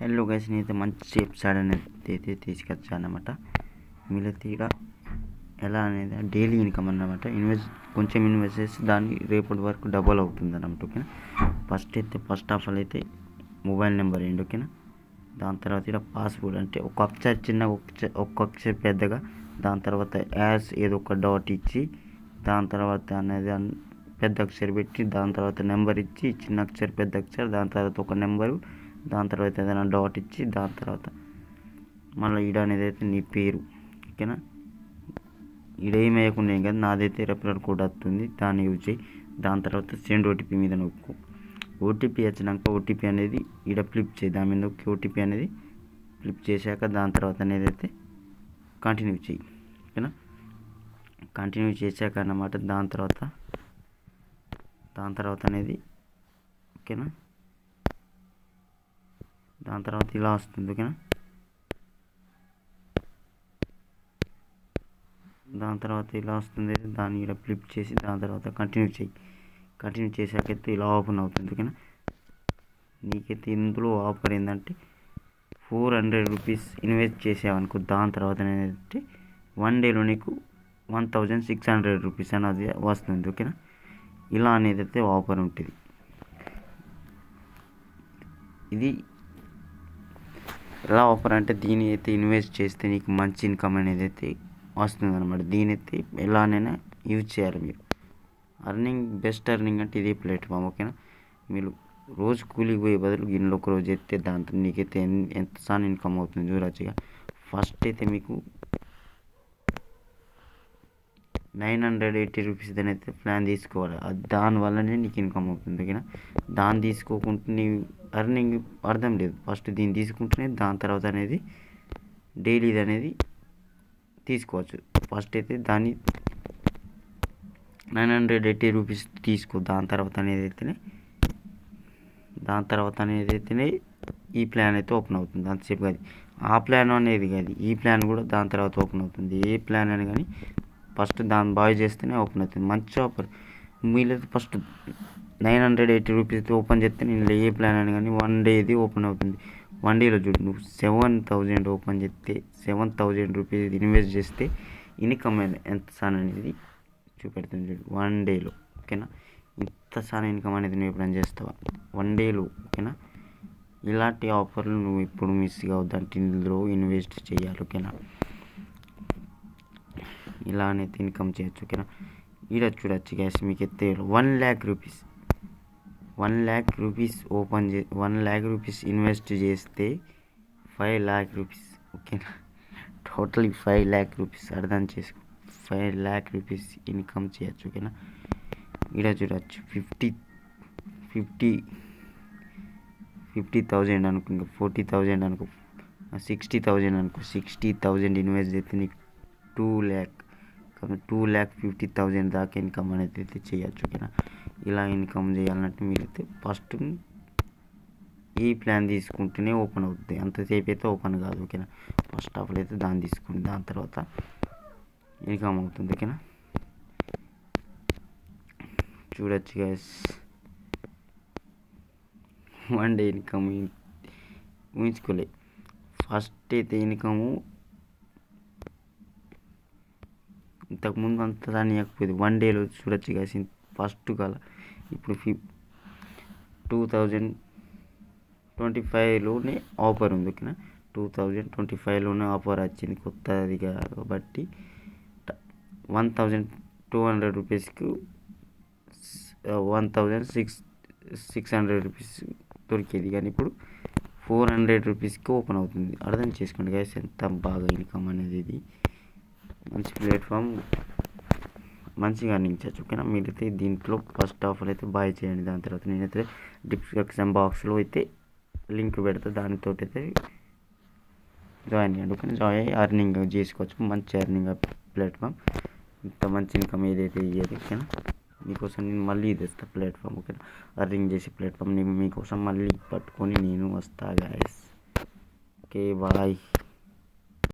Hello guys, నేనైతే మంచి episode అనేది అయితే తీసుకొచ్చానమాట. మీరైతే ఇక్కడ ఎలా అనేది డైలీ ఇన్కమ్ అన్నమాట. కొంచెం ఇన్వెస్ట్ చేసి దాన్ని రేపటి వరకు డబల్ అవుతుంది అన్నమాట. ఓకేనా, ఫస్ట్ ఆఫ్ ఆల్ అయితే మొబైల్ నెంబర్ ఏంటి, ఓకేనా. దాని తర్వాత ఇక్కడ పాస్వర్డ్ అంటే ఒక అక్షరం చిన్న ఒక్క అక్షరం పెద్దగా, దాని తర్వాత యాస్ ఏదో ఒక డాట్ ఇచ్చి, దాని తర్వాత అనేది పెద్ద అక్షరం పెట్టి, దాని తర్వాత నెంబర్ ఇచ్చి, చిన్న అక్షరం పెద్ద అక్షరం, దాని తర్వాత ఒక నెంబరు, దాని తర్వాత ఏదైనా డాట్ ఇచ్చి, దాని తర్వాత మళ్ళీ ఈడ అనేది అయితే నీ పేరు, ఓకేనా. ఈడ ఏమి వేయకుండా ఏం కదా, నాదైతే రెఫరల్ కోడ్ వస్తుంది, దాన్ని యూజ్ చేయి. దాని తర్వాత సెండ్ ఓటీపీ మీద నొక్కు. ఓటీపీ వచ్చినాక ఓటీపీ అనేది ఈడ ఫ్లిప్ చేయి, దాని మీద నొక్కి ఓటీపీ అనేది ఫ్లిప్ చేశాక దాని తర్వాత అనేది అయితే కంటిన్యూ చేయి, ఓకేనా. కంటిన్యూ చేశాక అన్నమాట దాని తర్వాత అనేది ఓకేనా, దాని తర్వాత ఇలా వస్తుంది, ఓకేనా. దాని తర్వాత ఇలా వస్తుంది, దాన్ని ఇలా ఫ్లిప్ చేసి దాని తర్వాత కంటిన్యూ చేయి. కంటిన్యూ చేశాకైతే ఇలా ఓపెన్ అవుతుంది, ఓకేనా. నీకైతే ఇందులో ఆఫర్ ఏంటంటే 400 రూపీస్ ఇన్వెస్ట్ చేసావనుకో, దాని తర్వాత అయితే 1 డేలో నీకు 1600 రూపీస్ అనేది వస్తుంది, ఓకేనా. ఇలా అనేది అయితే ఆఫర్ ఉంటుంది. ఇది ఎలా ఆఫర్ అంటే దీని అయితే ఇన్వెస్ట్ చేస్తే నీకు మంచి ఇన్కమ్ అనేది అయితే వస్తుంది అనమాట. దీని అయితే ఎలానైనా యూజ్ చేయాలి మీరు. బెస్ట్ అర్నింగ్ అంటే ఇదే ప్లాట్ఫామ్, ఓకేనా. మీరు రోజు కూలికి పోయే బదులు గిన్నెలో ఒక రోజు ఎత్తే దాంతో నీకైతే ఎంత సాన్ ఇన్కమ్ అవుతుంది చూడొచ్చుగా. ఫస్ట్ అయితే మీకు 980 రూపీస్ అయితే ప్లాన్ తీసుకోవాలి. దానివల్లనే నీకు ఇన్కమ్ అవుతుంది, ఓకేనా. దాన్ని తీసుకోకుంటే నీ అర్నింగ్ అర్థం లేదు. ఫస్ట్ దీన్ని తీసుకుంటేనే దాని తర్వాత అనేది డైలీది అనేది తీసుకోవచ్చు. ఫస్ట్ అయితే దాన్ని 980 రూపీస్ తీసుకో. దాని తర్వాత అనేది అయితేనే ఈ ప్లాన్ అయితే ఓపెన్ అవుతుంది. అంతసేపు కాదు, ఆ ప్లాన్ అనేది కాదు, ఈ ప్లాన్ కూడా దాని తర్వాత ఓపెన్ అవుతుంది. ఏ ప్లాన్ అని కానీ ఫస్ట్ దాన్ని బాయ్ చేస్తేనే ఓపెన్ అవుతుంది. మంచి ఆఫర్. మీరైతే ఫస్ట్ 980 రూపీస్ ఓపెన్ చేస్తే నేను ఏ ప్లాన్ అని కానీ 1 డేది ఓపెన్ అవుతుంది. 1 డేలో చూడు, నువ్వు 7000 ఓపెన్ చేస్తే 7000 రూపీస్ ఇన్వెస్ట్ చేస్తే ఇన్కమ్ ఎంత సాన్ అనేది చూపెడుతుంది చూడు 1 డేలో, ఓకేనా. ఇంత సాన్ ఇన్కమ్ అనేది నువ్వు ఎప్పుడైనా చేస్తావా 1 డేలో, ఓకేనా. ఇలాంటి ఆఫర్లు నువ్వు ఇప్పుడు మిస్ కావద్దంటే ఇందులో ఇన్వెస్ట్ చేయాలి, ఓకేనా. ఇలా అనేది ఇన్కమ్ చేయొచ్చు, ఓకేనా. ఈడ చూడొచ్చు గ్యాస్, మీకు ఎత్తే 1 lakh rupees 1 lakh rupees 1 lakh rupees invest చేస్తే 5 lakh రూపీస్, ఓకేనా. టోటల్ 5 lakh రూపీస్ అర్థం చేసుకో. 5 lakh రూపీస్ ఇన్కమ్ చేయొచ్చు, ఓకేనా. ఈడ చూడొచ్చు 50,000 అనుకో, ఇంకా 40,000 అనుకో, 60,000 అనుకో. 60,000 ఇన్వెస్ట్ చేస్తే నీకు 2 lakh 2,50,000 దాకా ఇన్కమ్ అనేది అయితే చేయొచ్చు, ఓకేనా. ఇలా ఇన్కమ్ చేయాలంటే మీరైతే ఫస్ట్ ఈ ప్లాన్ తీసుకుంటేనే ఓపెన్ అవుతుంది. అంతసేపు అయితే ఓపెన్ కాదు, ఓకేనా. ఫస్ట్ ఆఫ్ ఆల్ అయితే దాన్ని తీసుకోండి, దాని తర్వాత ఇన్కమ్ అవుతుంది, ఓకేనా. చూడొచ్చు గైస్, 1 డే ఇన్కమ్ ఊహించుకోలే. ఫస్ట్ అయితే ఇన్కము ఇంతకుముందు అంత దాన్ని ఇవ్వకపోయేది. 1 డేలో చూడొచ్చు గైస్. ఫస్ట్ కాల ఇప్పుడు 2025లోనే ఆఫర్ ఉంది, ఓకేనా. 2025లోనే ఆఫర్ వచ్చింది కొత్తది కాబట్టి 1200 రూపీస్కి 1600 రూపీస్ దొరికేది, కానీ ఇప్పుడు 400 రూపీస్కి ఓపెన్ అవుతుంది. అర్థం చేసుకోండి గైస్ ఎంత బాగా ఇన్కమ్ అనేది. ఇది మంచి ప్లాట్ఫామ్, మంచిగా అర్నింగ్ చేయొచ్చు, ఓకేనా. మీరైతే దీంట్లో ఫస్ట్ ఆఫర్ అయితే బాయ్ చేయండి. దాని తర్వాత నేనైతే డిస్క్రిప్షన్ బాక్స్లో అయితే లింక్ పెడతా, దానితో అయితే జాయిన్ అయ్యండి, ఓకేనా. జాయిన్ అయ్యి అర్నింగ్ చేసుకోవచ్చు. మంచి అర్నింగ్ ప్లాట్ఫామ్. ఇంత మంచి ఇన్కమ్ ఏదైతే ఇయ్యేది, ఓకేనా. మీకోసం నేను మళ్ళీ తెస్తా ప్లాట్ఫామ్, ఓకేనా. అర్నింగ్ చేసే ప్లాట్ఫామ్ మీకోసం మళ్ళీ పట్టుకొని నేను వస్తా గైస్. Okay bye.